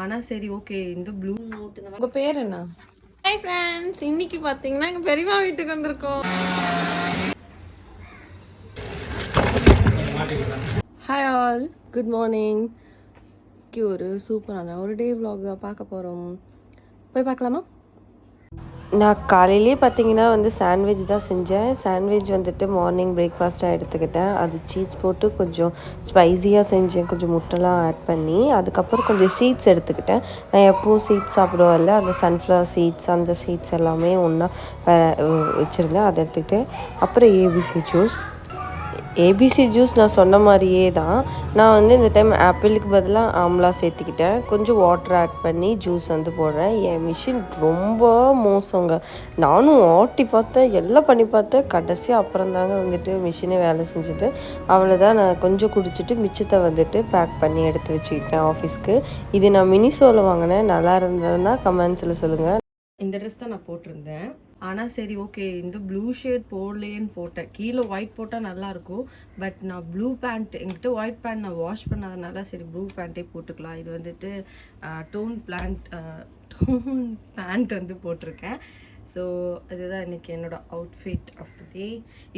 ஆனால் சரி ஓகே இந்த ப்ளூ நோட்டு தான். உங்கள் பேர் என்ன? ஹாய் ஃப்ரெண்ட்ஸ், இன்னைக்கு பார்த்தீங்கன்னா எங்கள் பெரியம்மா வீட்டுக்கு வந்திருக்கோம். Hi all, good morning. ஒரு சூப்பரான ஒரு டே vlog பார்க்க போகிறோம். போய் பார்க்கலாமா? நான் காலையிலே பார்த்தீங்கன்னா சாண்ட்விச் தான் செஞ்சேன். சாண்ட்விச் மார்னிங் பிரேக்ஃபாஸ்ட்டாக எடுத்துக்கிட்டேன். அது சீஸ் போட்டு கொஞ்சம் ஸ்பைஸியாக செஞ்சேன், கொஞ்சம் முட்டைலாம் ஆட் பண்ணி. அதுக்கப்புறம் கொஞ்சம் சீட்ஸ் எடுத்துக்கிட்டேன். நான் எப்போவும் சீட்ஸ் சாப்பிடுவேன்ல, அந்த சன்ஃப்ளவர் சீட்ஸ் அந்த சீட்ஸ் எல்லாமே ஒன்றா வச்சுருந்தேன். அதை எடுத்துக்கிட்டு அப்புறம் ஏபிசி ஜூஸ் நான் சொன்ன மாதிரியே தான். நான் இந்த டைம் ஆப்பிளுக்கு பதிலாக ஆம்லா சேர்த்துக்கிட்டேன். கொஞ்சம் வாட்டர் ஆட் பண்ணி ஜூஸ் போடுறேன். என் மிஷின் ரொம்ப மோசங்க. நானும் ஆட்டி பார்த்தேன், எல்லாம் பண்ணி பார்த்தேன். கடைசியாக அப்புறம் தாங்க மிஷினே வேலை செஞ்சுது. அவ்வளோதான். நான் கொஞ்சம் குடிச்சிட்டு மிச்சத்தை பேக் பண்ணி எடுத்து வச்சுக்கிட்டேன் ஆஃபீஸ்க்கு. இது நான் மினிசோவில் வாங்கினேன். நல்லா இருந்ததுன்னா கமெண்ட்ஸில் சொல்லுங்கள். இந்த ட்ரெஸ் தான் நான் போட்டிருந்தேன். ஆனால் சரி ஓகே இந்த ப்ளூ ஷேட் போடலேன்னு போட்டேன். கீழே ஒயிட் போட்டால் நல்லாயிருக்கும். பட் நான் ப்ளூ பேண்ட், என்கிட்ட ஒயிட் பேண்ட் நான் வாஷ் பண்ணாதனால சரி ப்ளூ பேண்ட்டே போட்டுக்கலாம். இது டோன் பேண்ட் போட்டிருக்கேன். ஸோ இதுதான் இன்றைக்கி என்னோடய அவுட்ஃபிட் ஆஃப் த டே.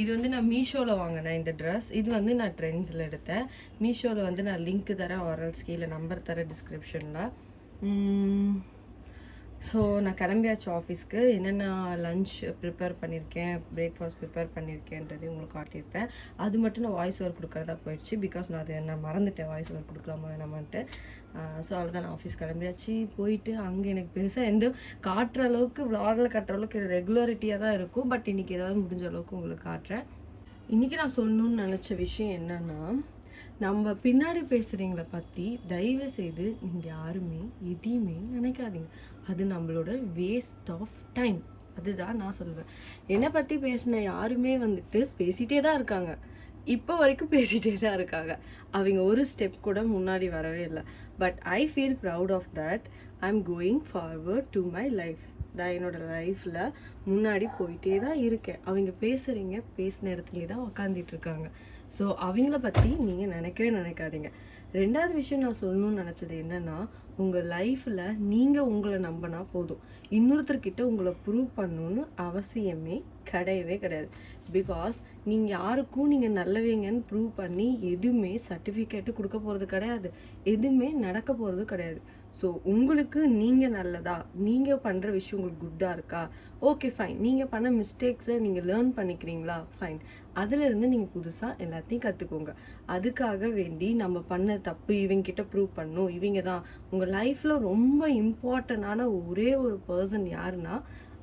இது நான் மீஷோவில் வாங்கினேன் இந்த ட்ரெஸ். இது நான் ட்ரெண்ட்ஸில் எடுத்தேன். மீஷோவில் நான் லிங்க் தரேன், ஆர்எல்ஸ் கீழே நம்பர் தரேன் டிஸ்கிரிப்ஷனில். ஸோ நான் கிளம்பியாச்சு ஆஃபீஸ்க்கு. என்னென்ன லன்ச் ப்ரிப்பேர் பண்ணியிருக்கேன், பிரேக்ஃபாஸ்ட் ப்ரிப்பேர் பண்ணியிருக்கேன்றதையும் உங்களுக்கு காட்டியிருப்பேன். அது மட்டும் நான் வாய்ஸ் ஓவர் கொடுக்குறதா போயிடுச்சு. பிகாஸ் நான் மறந்துட்டேன் வாய்ஸ் ஓவர் கொடுக்கலாமா வேணாமான்ட்டு. ஸோ அவ்வளோதான், நான் ஆஃபீஸ் கிளம்பியாச்சு. போயிட்டு அங்கே எனக்கு பெருசாக எந்த காட்டுற அளவுக்கு விளாகில் காட்டுற அளவுக்கு ரெகுலரிட்டியாக தான் இருக்கும். பட் இன்றைக்கி ஏதாவது முடிஞ்ச அளவுக்கு உங்களுக்கு காட்டுறேன். இன்றைக்கி நான் சொல்லணுன்னு நினச்ச விஷயம் என்னென்னா, நம்ம பின்னாடி பேசுகிறீங்கள பற்றி தயவு செய்து நீங்கள் யாருமே எதையுமே நினைக்காதீங்க. அது நம்மளோட வேஸ்ட் ஆஃப் டைம். அதுதான் நான் சொல்லுவேன். என்னை பற்றி பேசின யாருமே பேசிகிட்டே தான் இருக்காங்க. இப்போ வரைக்கும் பேசிகிட்டே தான் இருக்காங்க. அவங்க ஒரு ஸ்டெப் கூட முன்னாடி வரவே இல்லை. But I feel proud of that. I am going forward to my life. நான் என்னோடய லைஃப்பில் முன்னாடி போயிட்டே தான் இருக்கேன். அவங்க பேசின இடத்துல தான் உக்காந்துட்டு இருக்காங்க. ஸோ அவங்கள பற்றி நீங்கள் நினைக்கவே நினைக்காதீங்க. ரெண்டாவது விஷயம் நான் சொல்லணும்னு நினச்சது என்னென்னா, உங்கள் லைஃப்பில் நீங்கள் உங்களை நம்பினா போதும். இன்னொருத்தர்கிட்ட உங்களை ப்ரூவ் பண்ணணுன்னு அவசியமே கிடையவே கிடையாது. பிகாஸ் நீங்கள் யாருக்கும் நீங்கள் நல்லவங்கன்னு ப்ரூவ் பண்ணி எதுவுமே சர்டிஃபிகேட்டு கொடுக்க போகிறது கிடையாது. எதுவுமே நடக்க போகிறது கிடையாது. ஸோ உங்களுக்கு நீங்கள் நல்லதா, நீங்கள் பண்ணுற விஷயம் உங்களுக்கு குட்டாக இருக்கா, ஓகே ஃபைன். நீங்கள் பண்ண மிஸ்டேக்ஸை நீங்கள் லேர்ன் பண்ணிக்கிறீங்களா, ஃபைன். அதிலிருந்து நீங்கள் புதுசாக எல்லாத்தையும் கற்றுக்கோங்க. அதுக்காக வேண்டி நம்ம பண்ண தப்பு இவங்ககிட்ட ப்ரூவ் பண்ணணும், இவங்க தான் உங்கள் லைஃப்பில் ரொம்ப இம்பார்ட்டண்டான ஒரே ஒரு பர்சன் யாருன்னா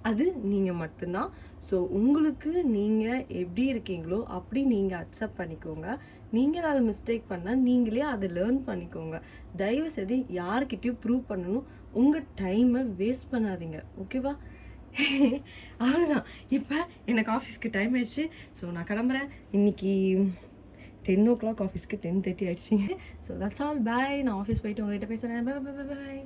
அது நீங்கள் மட்டும்தான். ஸோ உங்களுக்கு நீங்கள் எப்படி இருக்கீங்களோ அப்படி நீங்கள் அக்செப்ட் பண்ணிக்கோங்க. நீங்கள் அதை மிஸ்டேக் பண்ணால் நீங்களே அதை லேர்ன் பண்ணிக்கோங்க. தயவு செய்து யார்கிட்டையும் ப்ரூவ் பண்ணணும் உங்கள் டைமை வேஸ்ட் பண்ணாதீங்க. ஓகேவா? அவ்வளோதான். இப்போ எனக்கு ஆஃபீஸ்க்கு டைம் ஆயிடுச்சு. ஸோ நான் கிளம்புறேன். இன்னைக்கு 10 o'clock ஆஃபீஸ்க்கு 10:30 ஆயிடுச்சு. So that's all. பாய். நான் ஆஃபீஸ் போயிட்டு உங்கள்கிட்ட பேசுகிறேன். பாய்.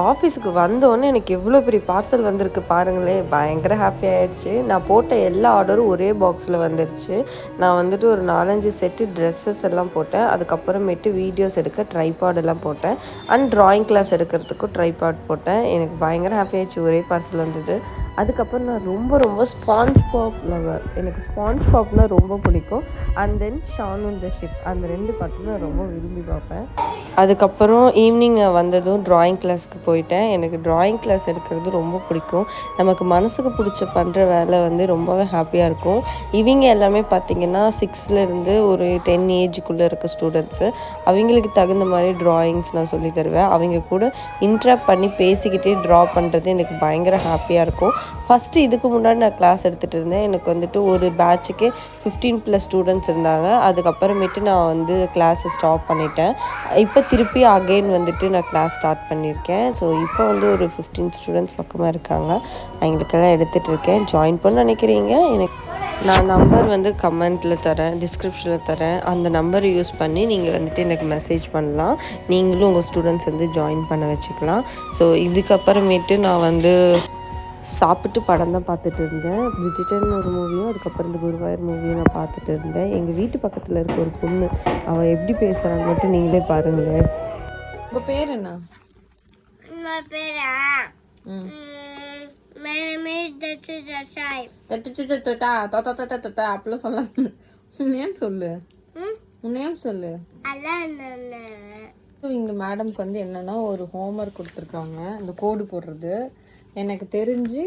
ஆஃபீஸுக்கு வந்தோடனே எனக்கு எவ்வளோ பெரிய பார்சல் வந்திருக்கு பாருங்களேன். பயங்கர ஹாப்பி ஆகிடுச்சு. நான் போட்ட எல்லா ஆர்டரும் ஒரே பாக்ஸில் வந்துருச்சு. நான் ஒரு 4-5 செட்டு ட்ரெஸ்ஸஸ் எல்லாம் போட்டேன். அதுக்கப்புறமேட்டு வீடியோஸ் எடுக்க ட்ரைபாட் எல்லாம் போட்டேன். அண்ட் ட்ராயிங் கிளாஸ் எடுக்கிறதுக்கும் ட்ரைபாட் போட்டேன். எனக்கு பயங்கர ஹாப்பி ஆகிடுச்சு ஒரே பார்சல் வந்தது. அதுக்கப்புறம் நான் ரொம்ப ஸ்பாஞ்ச் பாப் லவர். எனக்கு ஸ்பாஞ்ச் பாப்னால் ரொம்ப பிடிக்கும். And then Shaun and the ship, அந்த 2 பாட்டும் நான் ரொம்ப விரும்பி பார்ப்பேன். அதுக்கப்புறம் ஈவினிங் வந்ததும் ட்ராயிங் கிளாஸ்க்கு போயிட்டேன். எனக்கு ட்ராயிங் கிளாஸ் எடுக்கிறது ரொம்ப பிடிக்கும். நமக்கு மனசுக்கு பிடிச்ச பண்ணுற வேலை ரொம்பவே ஹாப்பியாக இருக்கும். இவங்க எல்லாமே பார்த்திங்கன்னா 6லேருந்து ஒரு 10 ஏஜுக்குள்ளே இருக்க ஸ்டூடெண்ட்ஸு. அவங்களுக்கு தகுந்த மாதிரி ட்ராயிங்ஸ் நான் சொல்லி தருவேன். அவங்க கூட இன்ட்ராக்ட் பண்ணி பேசிக்கிட்டே ட்ரா பண்ணுறது எனக்கு பயங்கர ஹாப்பியாக இருக்கும். ஃபஸ்ட்டு இதுக்கு முன்னாடி நான் கிளாஸ் எடுத்துகிட்டு இருந்தேன். எனக்கு ஒரு பேட்சுக்கு 15+ ஸ்டூடெண்ட்ஸ் இருந்தாங்க. அதுக்கப்புறமேட்டு நான் கிளாஸை ஸ்டாப் பண்ணிட்டேன். இப்போ திருப்பி அகெயின் நான் கிளாஸ் ஸ்டார்ட் பண்ணியிருக்கேன். ஸோ இப்போ ஒரு 15 ஸ்டூடெண்ட்ஸ் பக்கமாக இருக்காங்க. அவங்களுக்கெல்லாம் எடுத்துகிட்டு இருக்கேன். ஜாயின் பண்ண நினைக்கிறீங்க, எனக்கு நான் நம்பர் கமெண்ட்டில் தரேன், டிஸ்கிரிப்ஷனில் தரேன். அந்த நம்பரை யூஸ் பண்ணி நீங்கள் எனக்கு மெசேஜ் பண்ணலாம். நீங்களும் உங்கள் ஸ்டூடெண்ட்ஸ் ஜாயின் பண்ண வச்சுக்கலாம். ஸோ இதுக்கப்புறமேட்டு நான் சாப்பிட்டு படம் தான் பார்த்துட்டு இருந்தேன். பிரிஜிட்டன் ஒரு மூவியும், அதுக்கப்புறம் இந்த குருவாயூர் மூவியும் நான் பார்த்துட்டு இருந்தேன். எங்கள் வீட்டு பக்கத்தில் இருக்க ஒரு பொண்ணு, அவள் எப்படி பேசுகிறான்னு மட்டும் நீங்களே பாருங்களேன். உங்கள் பேர் என்ன? பேரா அப்படிலாம் சொல்லாது. உன்னையும் சொல்லு, உன்னையும் சொல்லு. இங்க மேடம்க்கு வந்து என்னன்னா ஒரு ஹோம்ஒர்க் கொடுத்துருக்காங்க, இந்த கோடு போடுறது. எனக்கு தெரிஞ்சு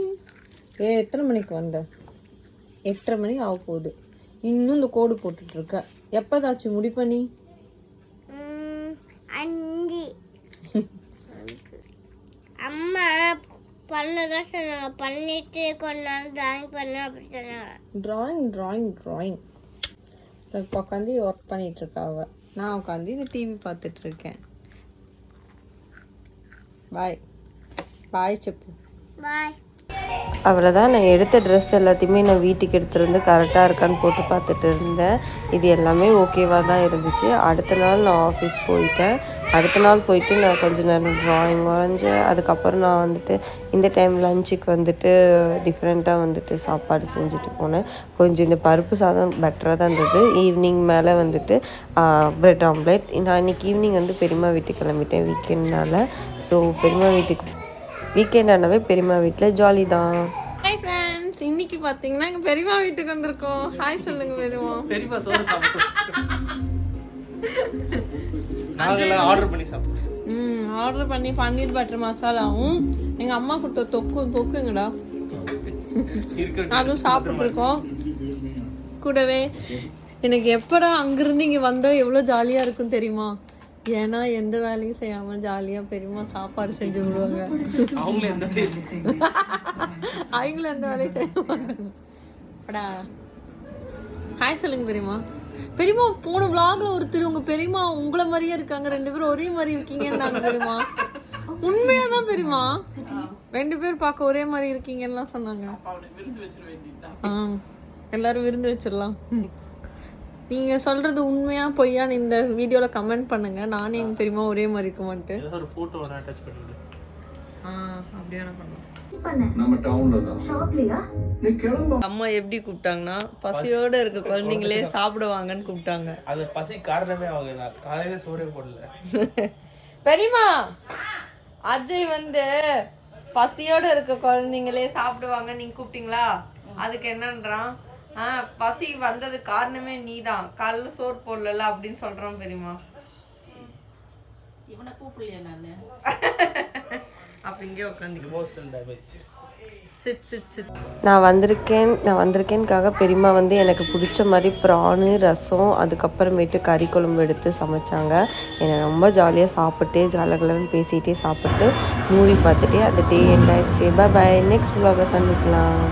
எத்தனை மணிக்கு வந்த? 8:30 மணி ஆக போகுது. இன்னும் இந்த கோடு போட்டுட்டு இருக்க. எப்பதாச்சும் முடிப்ப நீ? 5 அம்மா பண்ணதான் சொன்னாங்க, பண்ணிட்டு கொஞ்ச நாள் டிராயிங் பண்ண அப்படி சொன்னாங்க. டிராயிங் சரி, இப்போ உட்காந்து ஒர்க் பண்ணிட்டு இருக்கா அவ. நான் உட்காந்து இந்த டிவி பார்த்துட்டு இருக்கேன். பாய் செப்பு. பாய். அவ்வளோதான். நான் எடுத்த ட்ரெஸ் எல்லாத்தையுமே நான் வீட்டுக்கு எடுத்துகிட்டு வந்து கரெக்டாக இருக்கான்னு போட்டு பார்த்துட்டு இருந்தேன். இது எல்லாமே ஓகேவாக தான் இருந்துச்சு. அடுத்த நாள் நான் ஆஃபீஸ் போயிட்டேன். அடுத்த நாள் போயிட்டு நான் கொஞ்சம் நேரம் ட்ராயிங் வரைஞ்சேன். அதுக்கப்புறம் நான் வந்துட்டு இந்த டைம் லஞ்சுக்கு வந்துட்டு டிஃப்ரெண்ட்டாக வந்துட்டு சாப்பாடு செஞ்சுட்டு போனேன். கொஞ்சம் இந்த பருப்பு சாதம் பெட்டராக தான் இருந்தது. ஈவினிங் மேலே வந்துட்டு ப்ரெட் ஆம்லேட். நான் இன்றைக்கி ஈவினிங் வந்து பெரியம்மா வீட்டுக்கு கிளம்பிட்டேன் வீக்கெண்ட்னால. ஸோ பெரியம்மா வீட்டுக்கு வீக்கெண்ட் ஆனாவே பெரியம்மா வீட்டில் ஜாலி தான். ஹாய் ஃப்ரெண்ட்ஸ், இன்னைக்கு பார்த்தீங்கன்னா எங்கள் பெரியம்மா வீட்டுக்கு வந்திருக்கோம். ஹாய் சொல்லுங்க பெரியம்மா. பெரியம்மா சோறு சாப்பிட்டோம். நாங்கெல்லாம் ஆர்டர் பண்ணி சாப்பிட்டோம். ஆர்டர் பண்ணி பன்னீர் பட்டர் மசாலாவும் எங்கள் அம்மா கொடுத்த தொக்குங்கடா அதுவும் சாப்பிட்ருக்கோம். கூடவே எனக்கு எப்படா அங்கிருந்து இங்கே வந்தால் எவ்வளோ ஜாலியாக இருக்கும் தெரியுமா? ஏன்னா எந்த வேலையும் செய்யாம ஜாலியா பெரியம்மா சாப்பாடு செஞ்சு விடுவாங்க. அவங்களும் எந்த வேலையும் செய்வாங்கடா. ஹாய் சொல்லுங்க பெரியம்மா. பெரியம்மா போன vlogல ஒருத்தர் உங்க பெரியம்மா உங்களை மாதிரியே இருக்காங்க, 2 பேரும் ஒரே மாதிரி இருக்கீங்கன்னு நாங்க பெரியம்மா. உண்மையாதான் பெரியம்மா, 2 பேர் பார்க்க ஒரே மாதிரி இருக்கீங்கன்னு சொன்னாங்க. எல்லாரும் விருந்து வச்சிடலாம். நீங்க சொல்றது உண்மையா பொய்யான்னு இந்த வீடியோல கமெண்ட் பண்ணுங்க. நானே எங்க பெரியம்மா ஒரே மாதிரி இருக்க மாட்டேன். ஒரு போட்டோ அட்டாச் பண்ணிடு. அப்படியே பண்ணலாம். நம்ம டவுன்ல தான் ஷாப்லியா நீ கிளம்பு. அம்மா எப்படி கூப்பிட்டாங்கன்னா பசியோட இருக்க குழந்தைங்களே சாப்பிடுவாங்கன்னு கூப்பிட்டாங்க. அது பசி காரணமே அவங்க தான். காலையில சோறே போடல. பெரியம்மா, அஜய் வந்து பசியோட இருக்க குழந்தைங்களே சாப்பிடுவாங்க நீங்க கூப்பிட்டீங்களா? அதுக்கு என்னன்றான், பசி வந்தது காரணமே நீதான், காலைல சோறு போடல அப்படின்னு சொல்றான் பெரியம்மா. இவனை கூப்பிடலையா நானு? அப்ப இங்கே உட்காந்து நான் வந்திருக்கேன்காக பெரியம்மா வந்து எனக்கு பிடிச்ச மாதிரி ப்ரானு, ரசம், அதுக்கப்புறமேட்டு கறி குழம்பு எடுத்து சமைச்சாங்க. என்னை ரொம்ப ஜாலியாக சாப்பிட்டு ஜாலகலன்னு பேசிகிட்டே சாப்பிட்டு மூவி பார்த்துட்டே அந்த டே எண்ட் ஆயிடுச்சு. பாய். நெக்ஸ்ட் vlogல சந்திக்கலாம்.